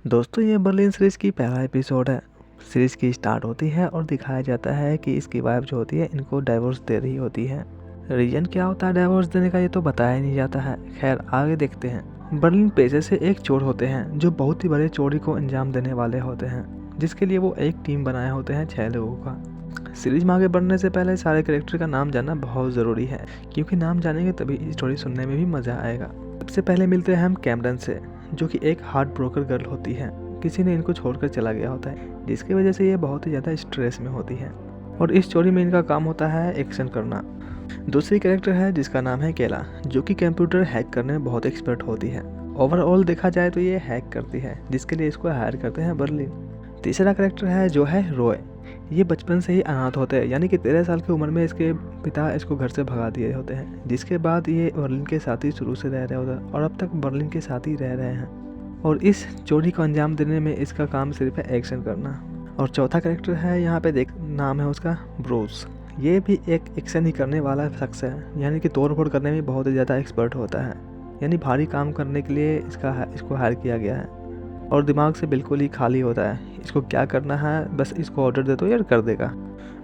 दोस्तों ये Berlin series की पहला एपिसोड है। सीरीज़ की स्टार्ट होती है और दिखाया जाता है कि इसकी वाइफ जो होती है इनको डाइवोर्स दे रही होती है। रीज़न क्या होता है डाइवोर्स देने का ये तो बताया ही नहीं जाता है। खैर आगे देखते हैं। बर्लिन पेशे से एक चोर होते हैं जो बहुत ही बड़े चोरी को अंजाम देने वाले होते हैं, जिसके लिए वो एक टीम बनाए होते हैं 6 लोगों का। सीरीज में आगे बढ़ने से पहले सारे कैरेक्टर का नाम जानना बहुत ज़रूरी है, क्योंकि नाम जानेंगे तभी स्टोरी सुनने में भी मज़ा आएगा। सबसे पहले मिलते हैं हम कैमरन से, जो कि एक हार्ट ब्रोकर गर्ल होती है। किसी ने इनको छोड़कर चला गया होता है, जिसकी वजह से ये बहुत ही ज़्यादा स्ट्रेस में होती है और इस चोरी में इनका काम होता है एक्शन करना। दूसरी कैरेक्टर है जिसका नाम है केला, जो कि कंप्यूटर हैक करने में बहुत एक्सपर्ट होती है। ओवरऑल देखा जाए तो ये हैक करती है, जिसके लिए इसको हायर करते हैं बर्लिन। तीसरा कैरेक्टर है जो है रॉय। ये बचपन से ही अनाथ होते हैं, यानी कि 13 साल की उम्र में इसके पिता इसको घर से भगा दिए होते हैं, जिसके बाद ये बर्लिन के साथ ही शुरू से रह रहे होते हैं और अब तक बर्लिन के साथ ही रह रहे हैं। और इस चोरी को अंजाम देने में इसका काम सिर्फ है एक्शन करना। और चौथा कैरेक्टर है यहाँ पे देख, नाम है उसका ब्रूस। ये भी एक एक्शन ही करने वाला शख्स है, यानी कि तोड़ फोड़ करने में बहुत ही ज़्यादा एक्सपर्ट होता है, यानी भारी काम करने के लिए इसको हायर किया गया है और दिमाग से बिल्कुल ही खाली होता है। इसको क्या करना है बस इसको ऑर्डर दे दो यार कर देगा।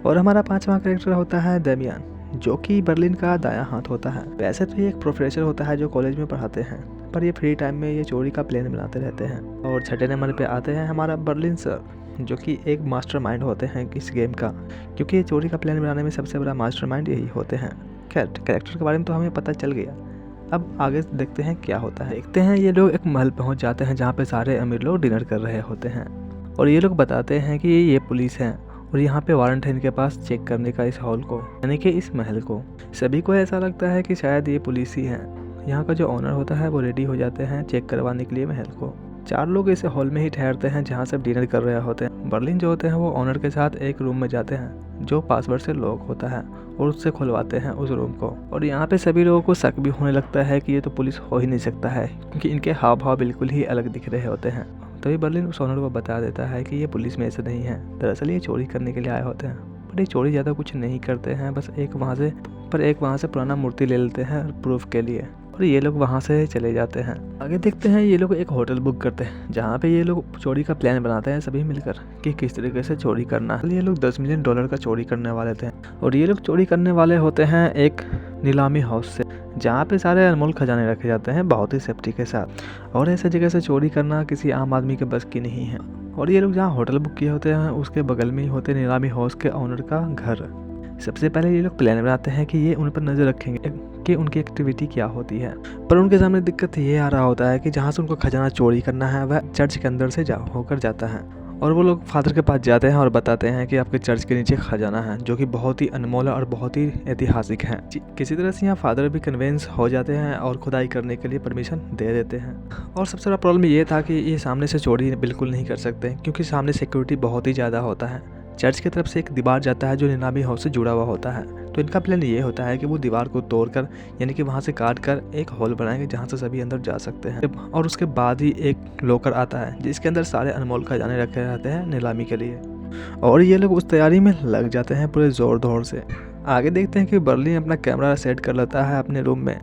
और हमारा पांचवा कैरेक्टर होता है डेमियन, जो कि बर्लिन का दायां हाथ होता है। वैसे तो ये एक प्रोफेसर होता है जो कॉलेज में पढ़ाते हैं, पर ये फ्री टाइम में ये चोरी का प्लान बनाते रहते हैं। और छठे नंबर पे आते हैं हमारा बर्लिन सर, जो कि एक मास्टरमाइंड होते हैं इस गेम का, क्योंकि ये चोरी का प्लान बनाने में सबसे बड़ा मास्टरमाइंड यही होते हैं। खैर कैरेक्टर के बारे में तो हमें पता चल गया, अब आगे देखते हैं क्या होता है। देखते हैं ये लोग एक महल पहुंच जाते हैं जहाँ पे सारे अमीर लोग डिनर कर रहे होते हैं और ये लोग बताते हैं कि ये पुलिस है और यहाँ पे वारंट है इनके पास चेक करने का इस हॉल को, यानी कि इस महल को। सभी को ऐसा लगता है कि शायद ये पुलिस ही है। यहाँ का जो ऑनर होता है वो रेडी हो जाते हैं चेक करवाने के लिए महल को। 4 लोग इस हॉल में ही ठहरते हैं जहाँ सब डिनर कर रहे होते हैं। बर्लिन जो होते हैं वो ऑनर के साथ एक रूम में जाते हैं जो पासवर्ड से लॉक होता है और उससे खुलवाते हैं उस रूम को। और यहाँ पे सभी लोगों को शक भी होने लगता है कि ये तो पुलिस हो ही नहीं सकता है, क्योंकि इनके हाव भाव बिल्कुल ही अलग दिख रहे होते हैं। तभी बर्लिन उस ऑनर को बता देता है कि ये पुलिस में ऐसे नहीं है, दरअसल ये चोरी करने के लिए आए होते हैं। पर ये चोरी ज़्यादा कुछ नहीं करते हैं, बस एक वहाँ से पुराना मूर्ति ले लेते हैं प्रूफ के लिए और ये लोग वहाँ से चले जाते हैं। आगे देखते हैं ये लोग एक होटल बुक करते हैं जहाँ पे ये लोग चोरी का प्लान बनाते हैं सभी मिलकर कि किस तरीके से चोरी करना है। ये लोग $10 मिलियन का चोरी करने वाले थे और ये लोग चोरी करने वाले होते हैं एक नीलामी हाउस से, जहाँ पे सारे अनमोल खजाने रखे जाते हैं बहुत ही सेफ्टी के साथ। और ऐसे जगह से चोरी करना किसी आम आदमी के बस की नहीं है। और ये लोग जहाँ होटल बुक किए होते हैं उसके बगल में ही होते नीलामी हाउस के ऑनर का घर। सबसे पहले ये लोग प्लान बनाते हैं कि ये उन पर नज़र रखेंगे कि उनकी एक्टिविटी क्या होती है, पर उनके सामने दिक्कत ये आ रहा होता है कि जहाँ से उनको खजाना चोरी करना है वह चर्च के अंदर से होकर जाता है। और वो लोग फादर के पास जाते हैं और बताते हैं कि आपके चर्च के नीचे खजाना है जो कि बहुत ही अनमोल और बहुत ही ऐतिहासिक है। किसी तरह से यहाँ फादर भी कन्वेंस हो जाते हैं और खुदाई करने के लिए परमिशन दे देते हैं। और सबसे बड़ा प्रॉब्लम ये था कि ये सामने से चोरी बिल्कुल नहीं कर सकते, क्योंकि सामने सिक्योरिटी बहुत ही ज़्यादा होता है। चर्च की तरफ से एक दीवार जाता है जो नीलामी हाउस से जुड़ा हुआ होता है, तो इनका प्लान ये होता है कि वो दीवार को तोड़कर, यानी कि वहाँ से काट कर एक हॉल बनाएंगे जहाँ से सभी अंदर जा सकते हैं। और उसके बाद ही एक लॉकर आता है जिसके अंदर सारे अनमोल खजाने रखे रहते हैं नीलामी के लिए। और ये लोग उस तैयारी में लग जाते हैं पूरे ज़ोर दौर से। आगे देखते हैं कि बर्लिन अपना कैमरा सेट कर लेता है अपने रूम में,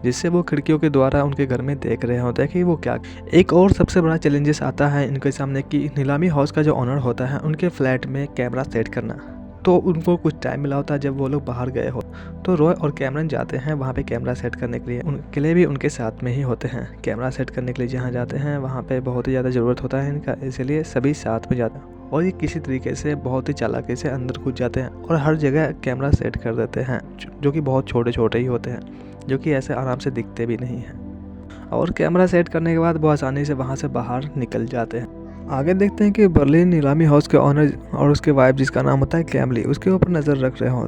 जिससे वो खिड़कियों के द्वारा उनके घर में देख रहे होते हैं कि वो क्या। एक और सबसे बड़ा चैलेंजेस आता है इनके सामने कि नीलामी हाउस का जो ऑनर होता है उनके फ्लैट में कैमरा सेट करना। तो उनको कुछ टाइम मिला होता है जब वो लोग बाहर गए हो, तो रॉय और कैमरन जाते हैं वहाँ पे कैमरा सेट करने के लिए। उनके लिए भी उनके साथ में ही होते हैं। कैमरा सेट करने के लिए जहाँ जाते हैं वहाँ पे बहुत ही ज़्यादा ज़रूरत होता है इनका, इसलिए सभी साथ में जाते हैं और ये किसी तरीके से बहुत ही चालाकी से अंदर घुस जाते हैं और हर जगह कैमरा सेट कर देते हैं, जो कि बहुत छोटे छोटे ही होते हैं, जो कि ऐसे आराम से दिखते भी नहीं हैं। और कैमरा सेट करने के बाद वो आसानी से वहाँ से बाहर निकल जाते हैं। आगे देखते हैं कि बर्लिन नीलामी हाउस के ऑनर और उसके वाइफ, जिसका नाम होता है कैमली, उसके ऊपर नज़र रख रहे हो।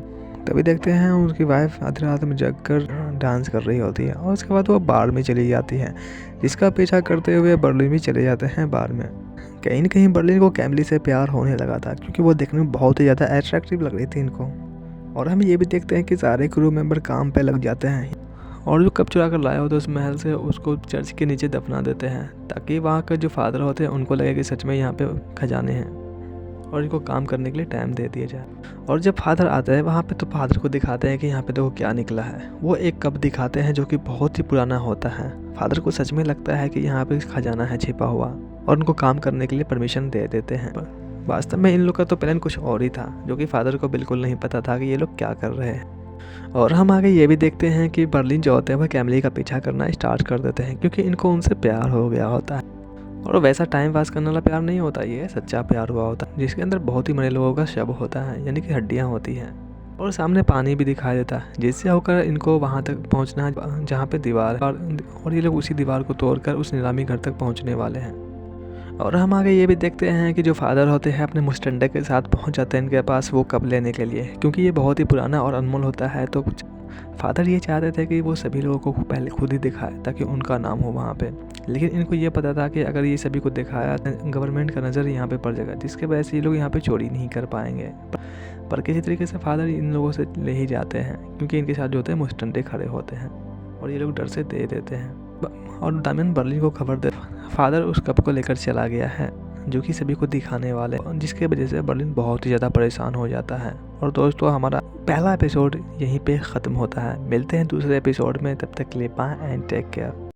तभी देखते हैं उसकी वाइफ आधी रात में जग कर डांस कर रही होती है और उसके बाद वो बार में चली जाती है, जिसका पीछा करते हुए बर्लिन भी चले जाते हैं बार में। कहीं न कहीं बर्लिन को कैमली से प्यार होने लगा था, क्योंकि वो देखने में बहुत ही ज़्यादा अट्रैक्टिव लग रही थी इनको। और हम ये भी देखते हैं कि सारे क्रू मेंबर काम पे लग जाते हैं और जो कप चुरा कर लाया होता है उस महल से उसको चर्च के नीचे दफना देते हैं, ताकि वहाँ का जो फादर होते हैं उनको लगे कि सच में यहाँ पे खजाने हैं। और इनको काम करने के लिए टाइम दे दिया जाए। और जब फादर आता है वहाँ पे तो फादर को दिखाते हैं कि यहाँ पे देखो क्या निकला है। वो एक कप दिखाते हैं जो कि बहुत ही पुराना होता है। फादर को सच में लगता है कि यहाँ पे खजाना है छिपा हुआ और उनको काम करने के लिए परमिशन दे देते हैं। वास्तव में इन लोग का तो प्लान कुछ और ही था, जो कि फादर को बिल्कुल नहीं पता था कि ये लोग क्या कर रहे हैं। और हम आगे ये भी देखते हैं कि बर्लिन जो होते हैं वह कैमली का पीछा करना स्टार्ट कर देते हैं, क्योंकि इनको उनसे प्यार हो गया होता है। और वैसा टाइम पास करने वाला प्यार नहीं होता, ये सच्चा प्यार हुआ होता है जिसके अंदर बहुत ही मरे लोगों का शव होता है, यानी कि हड्डियाँ होती हैं। और सामने पानी भी दिखाई देता है, जिससे होकर इनको वहाँ तक पहुँचना है जहाँ पे दीवार है, और ये लोग उसी दीवार को तोड़कर उस नीलामी घर तक पहुँचने वाले हैं। और हम आगे ये भी देखते हैं कि जो फादर होते हैं अपने मुस्टंडे के साथ पहुँच जाते हैं इनके पास वो कप लेने के लिए, क्योंकि ये बहुत ही पुराना और अनमोल होता है। तो फादर ये चाहते थे कि वो सभी लोगों को पहले खुद ही दिखाए ताकि उनका नाम हो वहाँ पे, लेकिन इनको ये पता था कि अगर ये सभी को दिखाया गवर्नमेंट का नज़र यहाँ पे पड़ जाएगा, जिसके वजह से ये लोग यहाँ पे चोरी नहीं कर पाएंगे। पर किसी तरीके से फादर इन लोगों से ले ही जाते हैं, क्योंकि इनके साथ जो होते हैं मुस्टंडे खड़े होते हैं और ये लोग डर से दे देते हैं। और दामियन बर्लिन को खबर दे फादर उस कप को लेकर चला गया है, जो कि सभी को दिखाने वाले, जिसके वजह से बर्लिन बहुत ही ज़्यादा परेशान हो जाता है। और दोस्तों हमारा पहला एपिसोड यहीं पे ख़त्म होता है। मिलते हैं दूसरे एपिसोड में, तब तक के लिए बाय एंड टेक केयर।